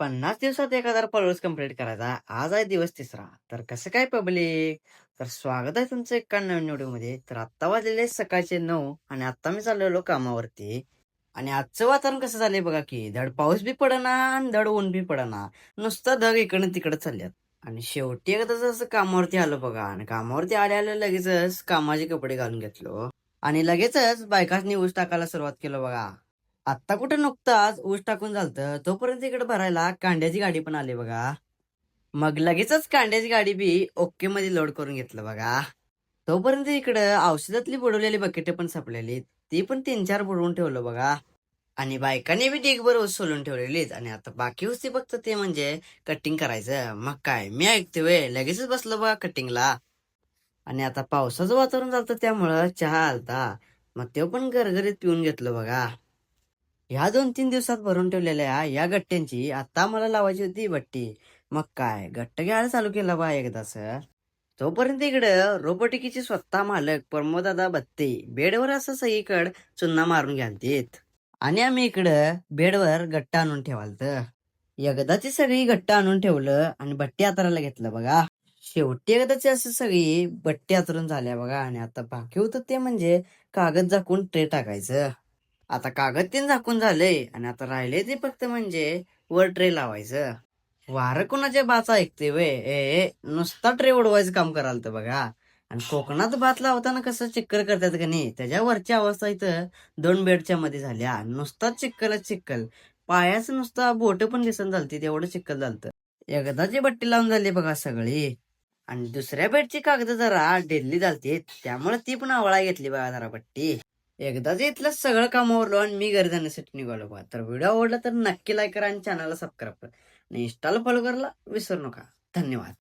50 दिवसात 1000 followers complete करायचा. आज आहे दिवस तिसरा. तर कसं काय पब्लिक? तर स्वागत आहे तुमचं एका नवीन व्हिडिओमध्ये. तर आत्ता वाजलेले सकाळचे 9 आणि आत्ता मी चाललेलो कामावरती. आणि आजचं वातावरण कसं झालंय बघा की धड पाऊस बी पडना आणि धड ऊन बी पडना. नुसतं ढग इकडं तिकडं चालल्यात. आणि शेवटी एकदा जसं कामावरती आलो बघा आणि कामावरती आल्या लगेचच कामाचे कपडे घालून घेतलो. आणि लगेचच बायकांनी ऊस टाकायला सुरुवात केलं बघा. आत्ता कुठे नुकताच ऊस टाकून झालतं तोपर्यंत इकडे भरायला कांड्याची गाडी पण आली बघा. मग लगेचच कांड्याची गाडी बी ओके मध्ये लोड करून घेतलं बघा. तोपर्यंत इकडं औषधातली बुडवलेली बकेट पण संपलेली. ती पण 3-4 बुडवून ठेवलं बघा. आणि बायकांनी बी ढीगभर ऊस सोलून ठेवलेलीत आणि आता बाकी होती फक्त ते म्हणजे कटिंग करायचं. मग काय मी ऐकतोय लगेचच बसलो बघा कटिंगला. आणि आता पावसाचं वातावरण झालं त्यामुळं चहा आलता. मग तो पण गरगरीत पिऊन घेतलं बघा. ह्या 2-3 दिवसात भरून ठेवलेल्या या गट्ट्यांची आता मला लावायची होती बट्टी. मग काय गट्ट घ्यायला चालू केला बा एकदा सर. तोपर्यंत इकडं रोबोटिकीचे स्वतः मालक प्रमोदादा बत्ते बेडवर असं सगळीकडे चुन्ना मारून घालतेत. आणि आम्ही इकडं बेडवर गट्ट आणून ठेवालत. एकदाची सगळी गट्ट आणून ठेवलं आणि बट्टी हाताळायला घेतलं बघा. शेवटी एकदाची असं सगळी बट्टी हातरून झाल्या बघा आणि आता बाकी होतं ते म्हणजे कागद झाकून ट्रे टाकायचं. आता कागद तीन झाकून झालंय आणि आता राहिले ते फक्त म्हणजे वर ट्रे लावायचं. वारं कोणाच्या बाचा ऐकते वे नुसता ट्रे उडवायचं काम कराल तर बघा. आणि कोकणात भात लावताना कसं चिक्कर करतात का नाही त्याच्या वरची अवस्था इथं 2 बेडच्या मध्ये झाल्या. नुसताच चिक्कलच चिक्कल. पायाचं नुसता बोट पण दिसन झालती तेवढं चिक्कल झालतं. एकदाची बट्टी लावून झाली बघा सगळी. आणि दुसऱ्या बेडची कागद जरा डेल्ली झालती त्यामुळे ती पण आवळा घेतली बघा जरा बट्टी. एकदाच इथलं सगळं काम आवरलो आणि मी घरी जाण्यासाठी निघालो बघा. तर व्हिडिओ आवडला तर नक्की लाईक करा आणि चॅनलला सबस्क्राईब करा आणि इंस्टाला फॉलो करायला विसरू नका. धन्यवाद.